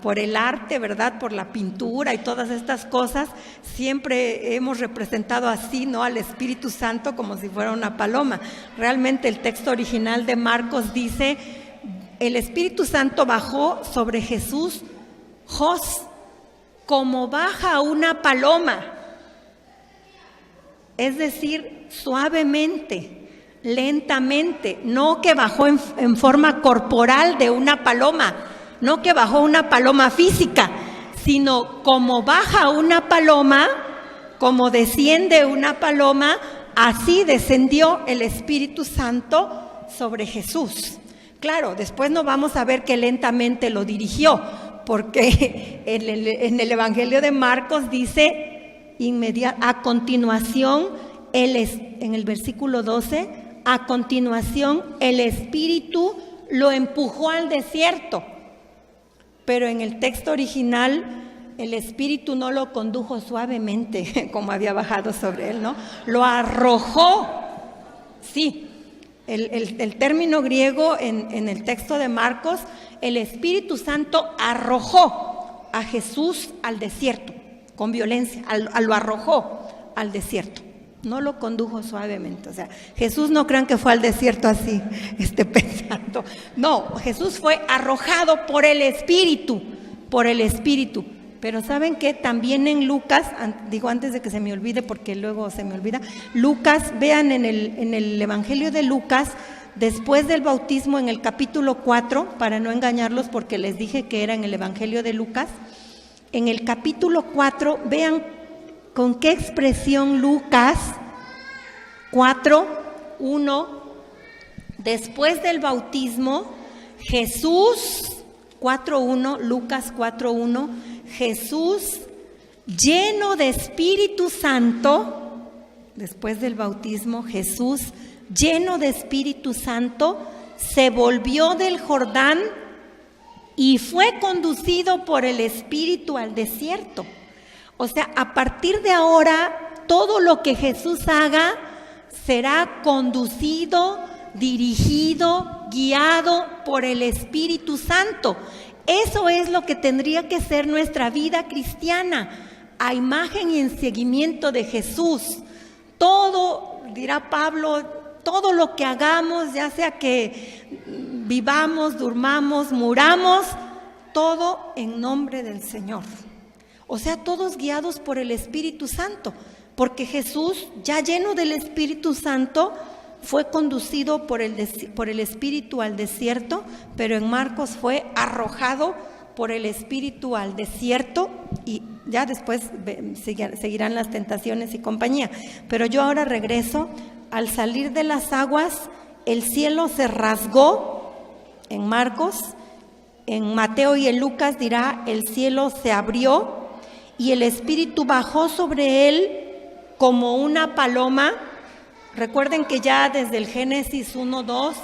por el arte, ¿verdad? Por la pintura y todas estas cosas, siempre hemos representado así, ¿no? Al Espíritu Santo como si fuera una paloma. Realmente el texto original de Marcos dice, el Espíritu Santo bajó sobre Jesús, como baja una paloma. Es decir, suavemente, lentamente, no que bajó en forma corporal de una paloma, no que bajó una paloma física, sino como baja una paloma, como desciende una paloma, así descendió el Espíritu Santo sobre Jesús. Claro, después no vamos a ver que lentamente lo dirigió, porque en el Evangelio de Marcos dice, a continuación, en el versículo 12, a continuación el Espíritu lo empujó al desierto. Pero en el texto original, el Espíritu no lo condujo suavemente, como había bajado sobre él, ¿no? Lo arrojó. Sí, el término griego en el texto de Marcos, el Espíritu Santo arrojó a Jesús al desierto, con violencia, lo arrojó al desierto. No lo condujo suavemente. O sea, Jesús no crean que fue al desierto así, pensando. No, Jesús fue arrojado por el Espíritu, Pero ¿saben qué? También en Lucas, digo antes de que se me olvide porque luego se me olvida, Lucas, vean en el Evangelio de Lucas, después del bautismo en el capítulo 4, para no engañarlos porque les dije que era en el Evangelio de Lucas, en el capítulo 4, vean con qué expresión Lucas 4:1, después del bautismo, Jesús, 4:1, Lucas 4:1, Jesús, lleno de Espíritu Santo, después del bautismo, Jesús, lleno de Espíritu Santo, se volvió del Jordán y fue conducido por el Espíritu al desierto. O sea, a partir de ahora, todo lo que Jesús haga será conducido, dirigido, guiado por el Espíritu Santo. Eso es lo que tendría que ser nuestra vida cristiana, a imagen y en seguimiento de Jesús. Todo, dirá Pablo, todo lo que hagamos, ya sea que vivamos, durmamos, muramos, todo en nombre del Señor. O sea, todos guiados por el Espíritu Santo, porque Jesús, ya lleno del Espíritu Santo, fue conducido por el Espíritu al desierto, pero en Marcos fue arrojado por el Espíritu al desierto y ya después seguirán las tentaciones y compañía. Pero yo ahora regreso, al salir de las aguas, el cielo se rasgó en Marcos, en Mateo y en Lucas dirá, el cielo se abrió y el Espíritu bajó sobre él como una paloma. Recuerden que ya desde el Génesis 1:2,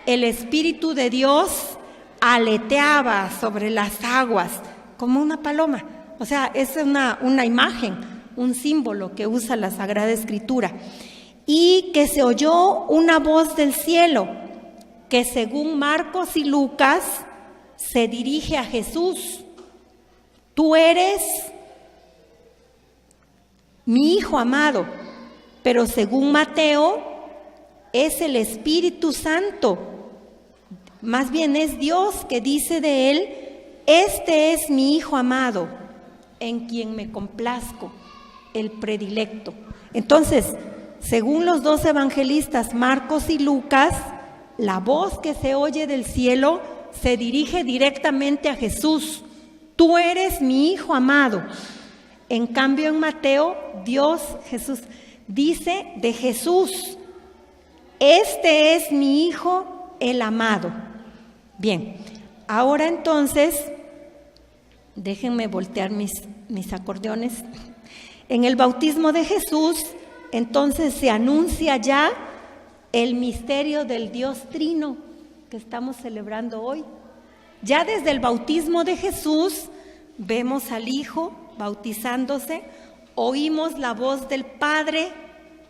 el Espíritu de Dios aleteaba sobre las aguas como una paloma. O sea, es una imagen, un símbolo que usa la Sagrada Escritura. Y que se oyó una voz del cielo, que según Marcos y Lucas, se dirige a Jesús. Tú eres mi Hijo amado. Pero según Mateo, es el Espíritu Santo. Más bien es Dios que dice de él, este es mi Hijo amado, en quien me complazco, el predilecto. Entonces, según los dos evangelistas, Marcos y Lucas, la voz que se oye del cielo se dirige directamente a Jesús. Tú eres mi Hijo amado. En cambio, en Mateo, Jesús, dice de Jesús, este es mi Hijo, el amado. Bien, ahora entonces, déjenme voltear mis acordeones. En el bautismo de Jesús, entonces se anuncia ya el misterio del Dios Trino que estamos celebrando hoy. Ya desde el bautismo de Jesús vemos al Hijo bautizándose, oímos la voz del Padre,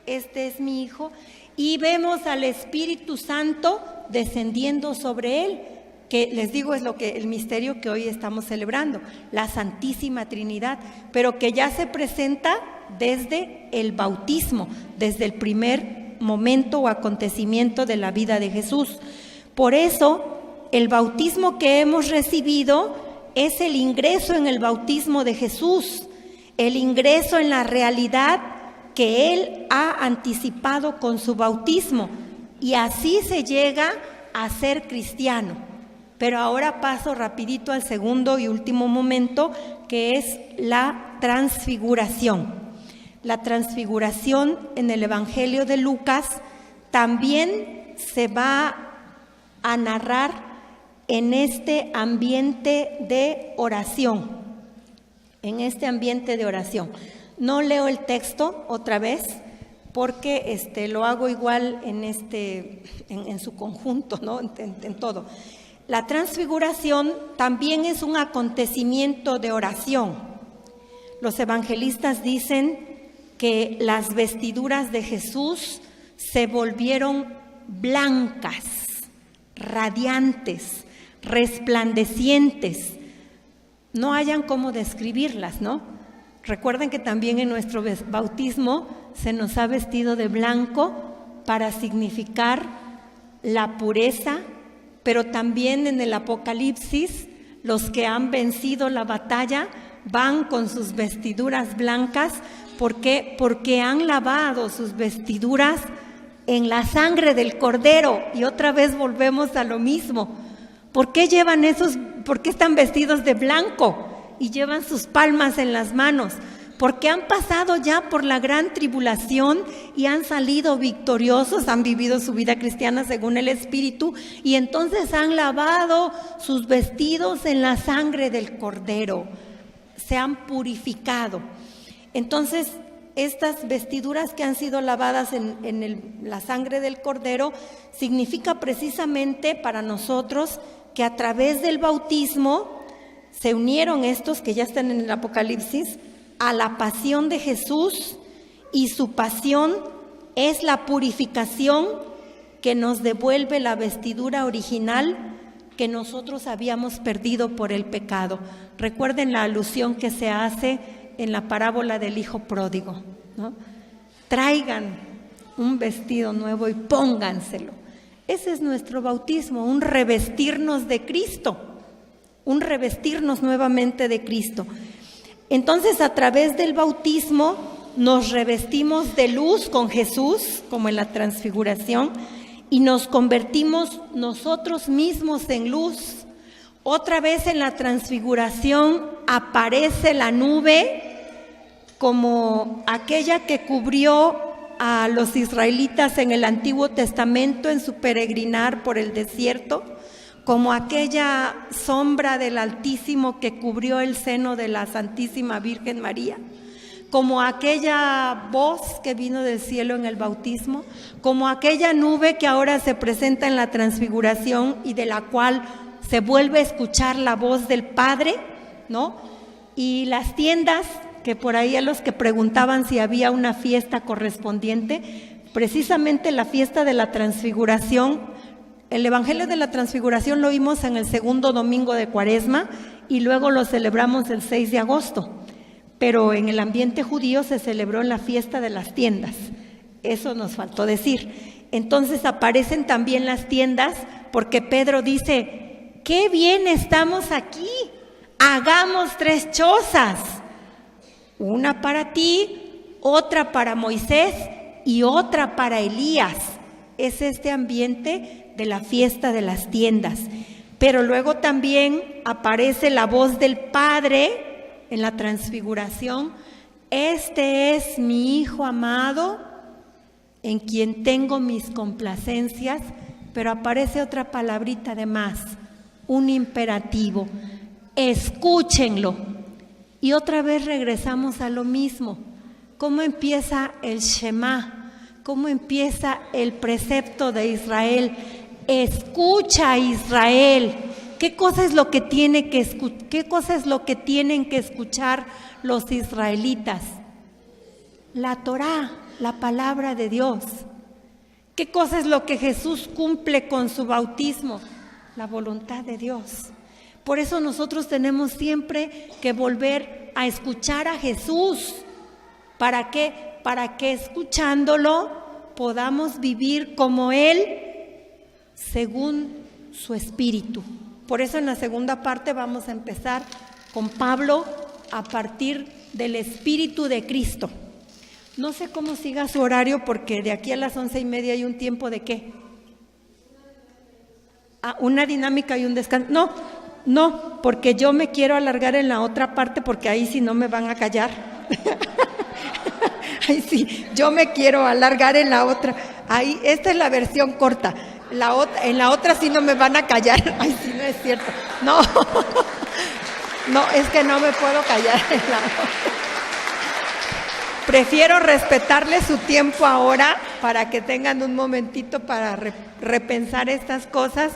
este es mi Hijo, y vemos al Espíritu Santo descendiendo sobre él, que les digo es el misterio que hoy estamos celebrando, la Santísima Trinidad, pero que ya se presenta desde el bautismo, desde el primer momento o acontecimiento de la vida de Jesús. Por eso, el bautismo que hemos recibido es el ingreso en el bautismo de Jesús, el ingreso en la realidad que Él ha anticipado con su bautismo, y así se llega a ser cristiano. Pero ahora paso rapidito al segundo y último momento, que es la transfiguración. La transfiguración en el Evangelio de Lucas también se va a narrar en este ambiente de oración. No leo el texto otra vez, porque lo hago igual en su conjunto, ¿no? En todo. La transfiguración también es un acontecimiento de oración. Los evangelistas dicen que las vestiduras de Jesús se volvieron blancas, radiantes, resplandecientes. No hayan cómo describirlas, ¿no? Recuerden que también en nuestro bautismo se nos ha vestido de blanco para significar la pureza, pero también en el Apocalipsis los que han vencido la batalla van con sus vestiduras blancas. ¿Por qué? Porque han lavado sus vestiduras en la sangre del Cordero. Y otra vez volvemos a lo mismo. ¿Por qué por qué están vestidos de blanco y llevan sus palmas en las manos? Porque han pasado ya por la gran tribulación y han salido victoriosos, han vivido su vida cristiana según el Espíritu, y entonces han lavado sus vestidos en la sangre del Cordero, se han purificado. Entonces, estas vestiduras que han sido lavadas en la sangre del Cordero significa precisamente para nosotros que a través del bautismo se unieron estos que ya están en el Apocalipsis a la pasión de Jesús, y su pasión es la purificación que nos devuelve la vestidura original que nosotros habíamos perdido por el pecado. Recuerden la alusión que se hace en la parábola del hijo pródigo, ¿no? Traigan un vestido nuevo y pónganselo. Ese es nuestro bautismo, un revestirnos de Cristo, un revestirnos nuevamente de Cristo. Entonces, a través del bautismo nos revestimos de luz con Jesús, como en la transfiguración, y nos convertimos nosotros mismos en luz. Otra vez en la transfiguración aparece la nube como aquella que cubrió a los israelitas en el Antiguo Testamento en su peregrinar por el desierto, como aquella sombra del Altísimo que cubrió el seno de la Santísima Virgen María, como aquella voz que vino del cielo en el bautismo, como aquella nube que ahora se presenta en la transfiguración y de la cual se vuelve a escuchar la voz del Padre, ¿no? Y las tiendas, que por ahí a los que preguntaban si había una fiesta correspondiente, precisamente la fiesta de la transfiguración. El Evangelio de la Transfiguración lo vimos en el segundo domingo de Cuaresma y luego lo celebramos el 6 de agosto. Pero en el ambiente judío se celebró en la fiesta de las tiendas. Eso nos faltó decir. Entonces aparecen también las tiendas porque Pedro dice, ¡qué bien estamos aquí! Hagamos 3 chozas. Una para ti, otra para Moisés y otra para Elías. Es este ambiente de la fiesta de las tiendas. Pero luego también aparece la voz del Padre en la transfiguración. Este es mi Hijo amado, en quien tengo mis complacencias. Pero aparece otra palabrita de más, un imperativo. Escúchenlo. Y otra vez regresamos a lo mismo. ¿Cómo empieza el Shema? ¿Cómo empieza el precepto de Israel? Escucha, Israel. ¿Qué cosa es lo que tienen que escuchar los israelitas? La Torá, la palabra de Dios. ¿Qué cosa es lo que Jesús cumple con su bautismo? La voluntad de Dios. Por eso nosotros tenemos siempre que volver a escuchar a Jesús. ¿Para qué? Para que escuchándolo podamos vivir como Él según su espíritu. Por eso en la segunda parte vamos a empezar con Pablo a partir del espíritu de Cristo. No sé cómo siga su horario porque de aquí a las 11:30 hay un tiempo de ¿qué? Una dinámica y un descanso. No, porque yo me quiero alargar en la otra parte porque ahí sí no me van a callar. Ahí sí, yo me quiero alargar en la otra. Ahí, esta es la versión corta. En la otra sí no me van a callar. Ay, sí, no es cierto. No, es que no me puedo callar en la otra. prefiero respetarle su tiempo ahora para que tengan un momentito para repensar estas cosas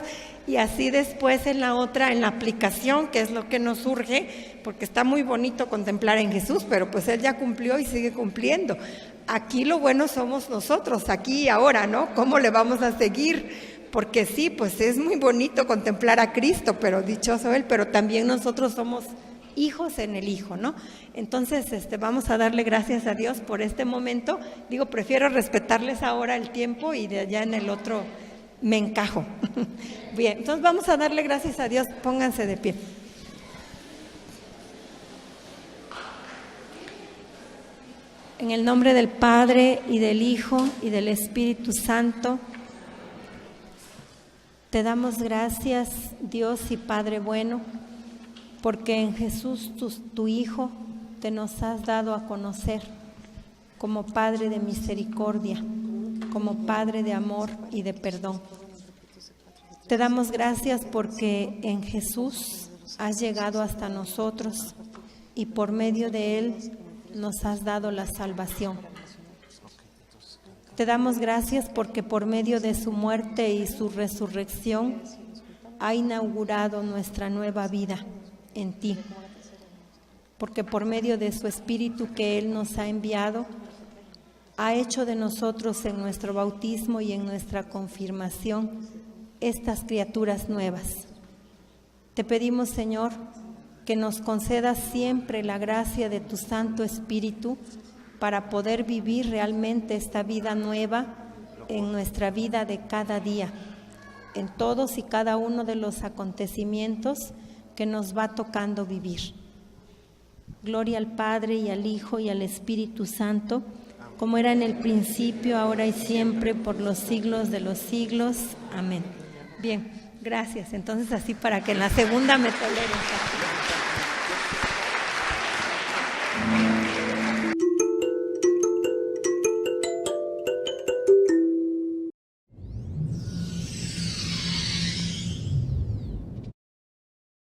y así después en la otra, en la aplicación, que es lo que nos surge, porque está muy bonito contemplar en Jesús, pero pues Él ya cumplió y sigue cumpliendo. Aquí lo bueno somos nosotros, aquí y ahora, ¿no? ¿Cómo le vamos a seguir? Porque sí, pues es muy bonito contemplar a Cristo, pero dichoso Él, pero también nosotros somos hijos en el Hijo, ¿no? Entonces, vamos a darle gracias a Dios por este momento. Digo, prefiero respetarles ahora el tiempo y de allá en el otro me encajo. Bien, entonces vamos a darle gracias a Dios. Pónganse de pie. En el nombre del Padre y del Hijo y del Espíritu Santo, te damos gracias, Dios y Padre bueno, porque en Jesús, tu Hijo, te nos has dado a conocer como Padre de misericordia, como Padre de amor y de perdón. Te damos gracias porque en Jesús has llegado hasta nosotros y por medio de Él nos has dado la salvación. Te damos gracias porque por medio de su muerte y su resurrección ha inaugurado nuestra nueva vida en ti, porque por medio de su Espíritu que Él nos ha enviado, ha hecho de nosotros en nuestro bautismo y en nuestra confirmación estas criaturas nuevas. Te pedimos, Señor, que nos concedas siempre la gracia de tu Santo Espíritu para poder vivir realmente esta vida nueva en nuestra vida de cada día, en todos y cada uno de los acontecimientos que nos va tocando vivir. Gloria al Padre y al Hijo y al Espíritu Santo, como era en el principio, ahora y siempre, por los siglos de los siglos. Amén. Bien, gracias. Entonces así para que en la segunda me toleren.